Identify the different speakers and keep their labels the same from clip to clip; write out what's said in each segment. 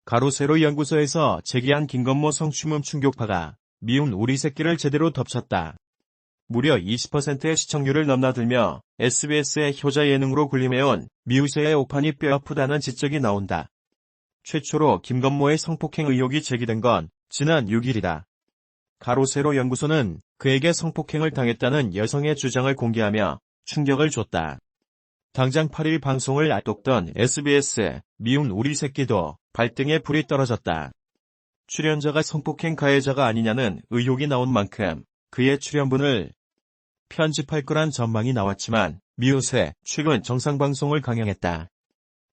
Speaker 1: 가로세로 연구소에서 제기한 김건모 성추문 충격파가 미운 우리 새끼를 제대로 덮쳤다. 무려 20%의 시청률을 넘나들며 SBS의 효자 예능으로 군림해온 미우새의 오판이 뼈아프다는 지적이 나온다. 최초로 김건모의 성폭행 의혹이 제기된 건 지난 6일이다. 가로세로 연구소는 그에게 성폭행을 당했다는 여성의 주장을 공개하며 충격을 줬다. 당장 8일 방송을 앞뒀던 SBS 미운 우리 새끼도 발등에 불이 떨어졌다. 출연자가 성폭행 가해자가 아니냐는 의혹이 나온 만큼 그의 출연분을 편집할 거란 전망이 나왔지만 미우새 최근 정상방송을 강행했다.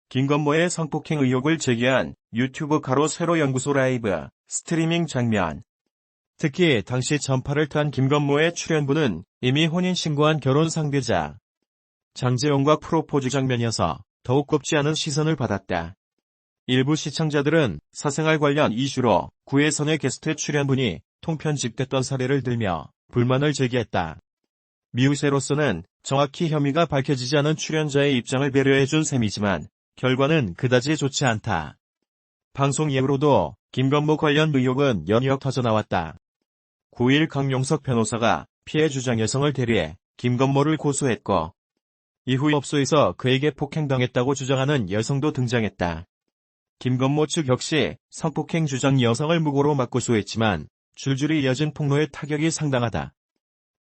Speaker 1: 김건모의 성폭행 의혹을 제기한 유튜브 가로세로 연구소 라이브 스트리밍 장면. 특히 당시 전파를 탄 김건모의 출연분은 이미 혼인신고한 결혼 상대자 장재용과 프로포즈 장면이어서 더욱 곱지 않은 시선을 받았다. 일부 시청자들은 사생활 관련 이슈로 구혜선의 게스트 출연분이 통편집됐던 사례를 들며 불만을 제기했다. 미우새로서는 정확히 혐의가 밝혀지지 않은 출연자의 입장을 배려해준 셈이지만 결과는 그다지 좋지 않다. 방송 예우로도 김건모 관련 의혹은 연이어 터져나왔다. 9일 강용석 변호사가 피해 주장 여성을 대리해 김건모를 고소했고 이후 업소에서 그에게 폭행당했다고 주장하는 여성도 등장했다. 김건모 측 역시 성폭행 주장 여성을 무고로 맞고소했지만 줄줄이 이어진 폭로의 타격이 상당하다.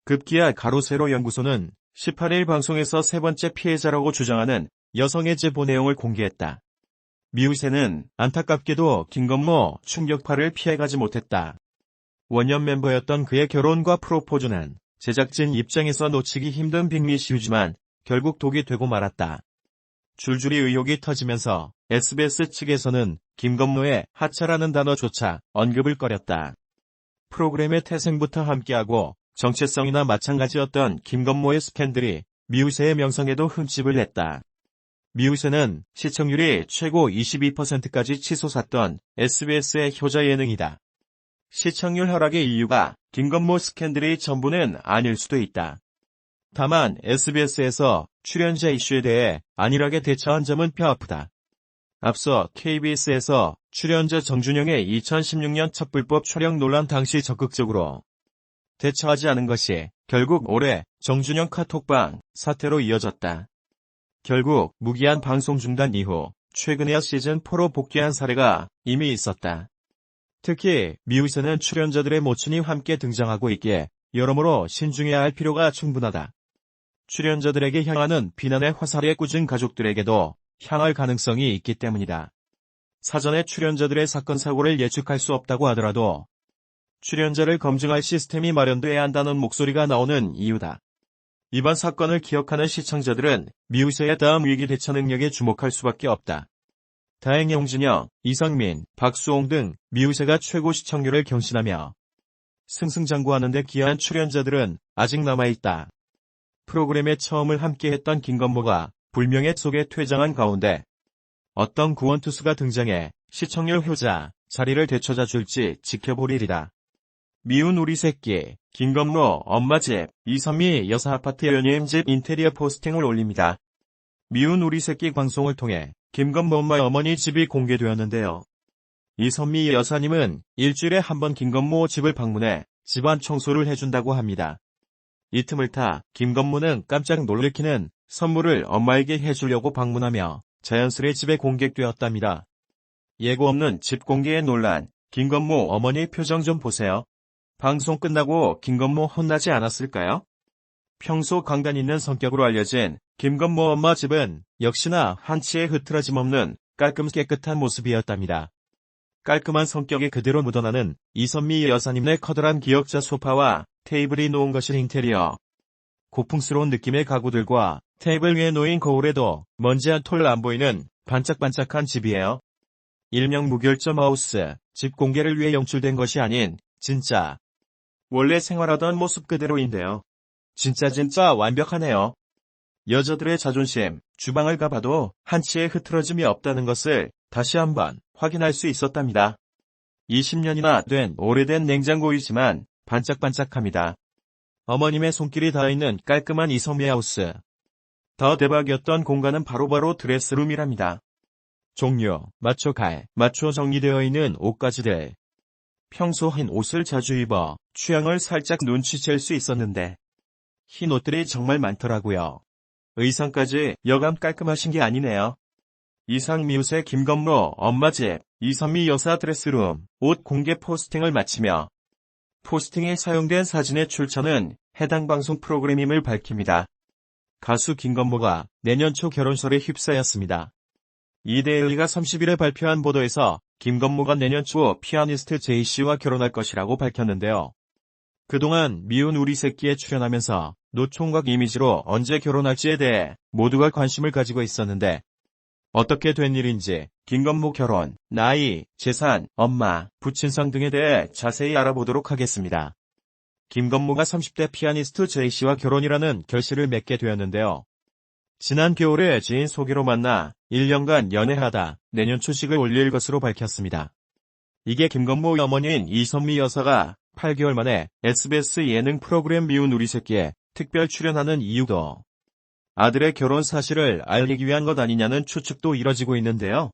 Speaker 1: 급기야 가로세로 연구소는 18일 방송에서 세 번째 피해자라고 주장하는 여성의 제보 내용을 공개했다. 미우새는 안타깝게도 김건모 충격파를 피해가지 못했다. 원년 멤버였던 그의 결혼과 프로포즈는 제작진 입장에서 놓치기 힘든 빅 이슈지만 결국 독이 되고 말았다. 줄줄이 의혹이 터지면서 SBS 측에서는 김건모의 하차라는 단어조차 언급을 꺼렸다. 프로그램의 태생부터 함께하고 정체성이나 마찬가지였던 김건모의 스캔들이 미우새의 명성에도 흠집을 냈다. 미우새는 시청률이 최고 22%까지 치솟았던 SBS의 효자 예능이다. 시청률 하락의 이유가 김건모 스캔들이 전부는 아닐 수도 있다. 다만 SBS에서 출연자 이슈에 대해 안일하게 대처한 점은 뼈아프다. 앞서 KBS에서 출연자 정준영의 2016년 첫 불법 촬영 논란 당시 적극적으로 대처하지 않은 것이 결국 올해 정준영 카톡방 사태로 이어졌다. 결국 무기한 방송 중단 이후 최근에야 시즌4로 복귀한 사례가 이미 있었다. 특히 미우새는 출연자들의 모친이 함께 등장하고 있기에 여러모로 신중해야 할 필요가 충분하다. 출연자들에게 향하는 비난의 화살에 꽂은 가족들에게도 향할 가능성이 있기 때문이다. 사전에 출연자들의 사건 사고를 예측할 수 없다고 하더라도 출연자를 검증할 시스템이 마련돼야 한다는 목소리가 나오는 이유다. 이번 사건을 기억하는 시청자들은 미우새의 다음 위기 대처 능력에 주목할 수밖에 없다. 다행히 홍진영, 이상민, 박수홍 등 미우새가 최고 시청률을 경신하며 승승장구하는 데 기여한 출연자들은 아직 남아있다. 프로그램에 처음을 함께했던 김건모가 불명예 속에 퇴장한 가운데 어떤 구원투수가 등장해 시청률 효자 자리를 되찾아줄지 지켜볼 일이다. 미운 우리 새끼, 김건모 엄마 집, 이선미 여사 아파트 연예인 집 인테리어 포스팅을 올립니다. 미운 우리 새끼 방송을 통해 김건모 엄마 어머니 집이 공개되었는데요. 이선미 여사님은 일주일에 한 번 김건모 집을 방문해 집안 청소를 해준다고 합니다. 이 틈을 타 김건모는 깜짝 놀래키는 선물을 엄마에게 해주려고 방문하며 자연스레 집에 공개되었답니다. 예고 없는 집 공개의 논란, 김건모 어머니 표정 좀 보세요. 방송 끝나고 김건모 혼나지 않았을까요? 평소 강단 있는 성격으로 알려진 김건모 엄마 집은 역시나 한치의 흐트러짐 없는 깔끔 깨끗한 모습이었답니다. 깔끔한 성격이 그대로 묻어나는 이선미 여사님네 커다란 기역자 소파와 테이블이 놓은 것이 인테리어. 고풍스러운 느낌의 가구들과 테이블 위에 놓인 거울에도 먼지 한 톨 안 보이는 반짝반짝한 집이에요. 일명 무결점 하우스, 집 공개를 위해 연출된 것이 아닌 진짜 원래 생활하던 모습 그대로인데요. 진짜 완벽하네요. 여자들의 자존심, 주방을 가봐도 한치의 흐트러짐이 없다는 것을 다시 한번 확인할 수 있었답니다. 20년이나 된 오래된 냉장고이지만 반짝반짝합니다. 어머님의 손길이 닿아있는 깔끔한 이선미 하우스. 더 대박이었던 공간은 바로 드레스룸이랍니다. 종류, 마초 갈, 마초 정리되어 있는 옷가지들. 평소 흰 옷을 자주 입어 취향을 살짝 눈치챌 수 있었는데 흰 옷들이 정말 많더라고요. 의상까지 여간 깔끔하신 게 아니네요. 이상미웃의 김건모 엄마 집, 이선미 여사 드레스룸, 옷 공개 포스팅을 마치며 포스팅에 사용된 사진의 출처는 해당 방송 프로그램임을 밝힙니다. 가수 김건모가 내년 초 결혼설에 휩싸였습니다. 이데일리가 30일에 발표한 보도에서 김건모가 내년 초 피아니스트 제이씨와 결혼할 것이라고 밝혔는데요. 그동안 미운 우리 새끼에 출연하면서 노총각 이미지로 언제 결혼할지에 대해 모두가 관심을 가지고 있었는데 어떻게 된 일인지 김건모 결혼, 나이, 재산, 엄마, 부친상 등에 대해 자세히 알아보도록 하겠습니다. 김건모가 30대 피아니스트 제이씨와 결혼이라는 결실을 맺게 되었는데요. 지난 겨울에 지인 소개로 만나 1년간 연애하다 내년 초식을 올릴 것으로 밝혔습니다. 이게 김건모 어머니인 이선미 여사가 8개월 만에 SBS 예능 프로그램 미운 우리 새끼에 특별 출연하는 이유도 아들의 결혼 사실을 알리기 위한 것 아니냐는 추측도 이뤄지고 있는데요.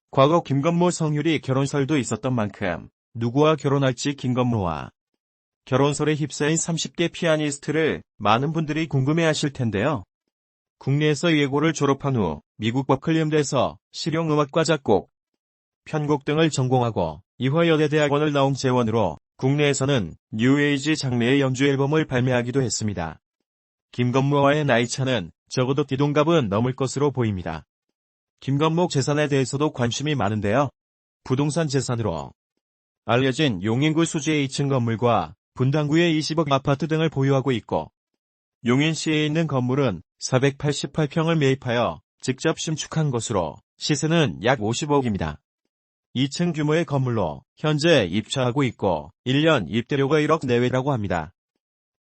Speaker 1: 과거 김건모 성유리 결혼설도 있었던 만큼 누구와 결혼할지 김건모와 결혼설에 휩싸인 30대 피아니스트를 많은 분들이 궁금해하실 텐데요. 국내에서 예고를 졸업한 후 미국 버클리음대에서 실용음악과 작곡, 편곡 등을 전공하고 이화여대대학원을 나온 재원으로 국내에서는 뉴에이지 장르의 연주 앨범을 발매하기도 했습니다. 김건모와의 나이차는 적어도 띠동갑은 넘을 것으로 보입니다. 김건모 재산에 대해서도 관심이 많은데요. 부동산 재산으로 알려진 용인구 수지의 2층 건물과 분당구의 20억 아파트 등을 보유하고 있고 용인시에 있는 건물은 488평을 매입하여 직접 신축한 것으로 시세는 약 50억입니다. 2층 규모의 건물로 현재 입주하고 있고 1년 입대료가 1억 내외라고 합니다.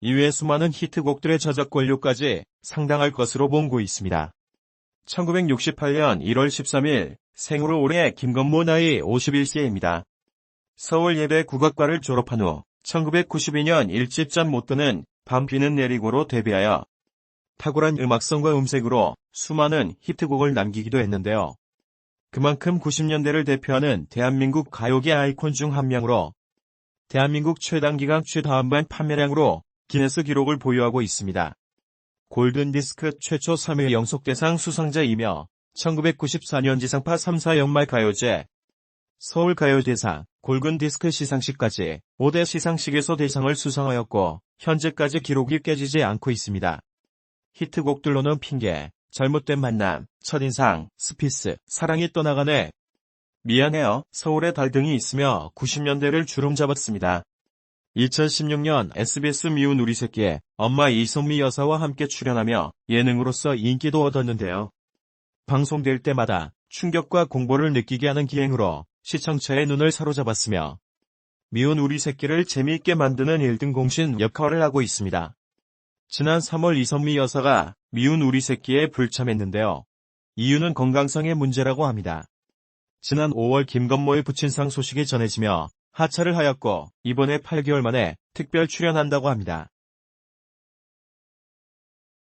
Speaker 1: 이외 수많은 히트곡들의 저작권료까지 상당할 것으로 보고 있습니다. 1968년 1월 13일 생으로 올해 김건모 나이 51세입니다. 서울예대 국악과를 졸업한 후 1992년 1집전 못 드는 밤 비는 내리고로 데뷔하여 탁월한 음악성과 음색으로 수많은 히트곡을 남기기도 했는데요. 그만큼 90년대를 대표하는 대한민국 가요계 아이콘 중 한 명으로 대한민국 최단기간 최다음반 판매량으로 기네스 기록을 보유하고 있습니다. 골든디스크 최초 3회 영속대상 수상자이며 1994년 지상파 3사 연말가요제, 서울가요대상, 골든디스크 시상식까지 5대 시상식에서 대상을 수상하였고 현재까지 기록이 깨지지 않고 있습니다. 히트곡들로는 핑계, 잘못된 만남, 첫인상, 스피스, 사랑이 떠나가네, 미안해요, 서울의 달 등이 있으며 90년대를 주름잡았습니다. 2016년 SBS 미운 우리 새끼에 엄마 이선미 여사와 함께 출연하며 예능으로서 인기도 얻었는데요. 방송될 때마다 충격과 공포를 느끼게 하는 기행으로 시청자의 눈을 사로잡았으며 미운 우리 새끼를 재미있게 만드는 1등 공신 역할을 하고 있습니다. 지난 3월 이선미 여사가 미운 우리 새끼에 불참했는데요. 이유는 건강상의 문제라고 합니다. 지난 5월 김건모의 부친상 소식이 전해지며 하차를 하였고 이번에 8개월 만에 특별 출연한다고 합니다.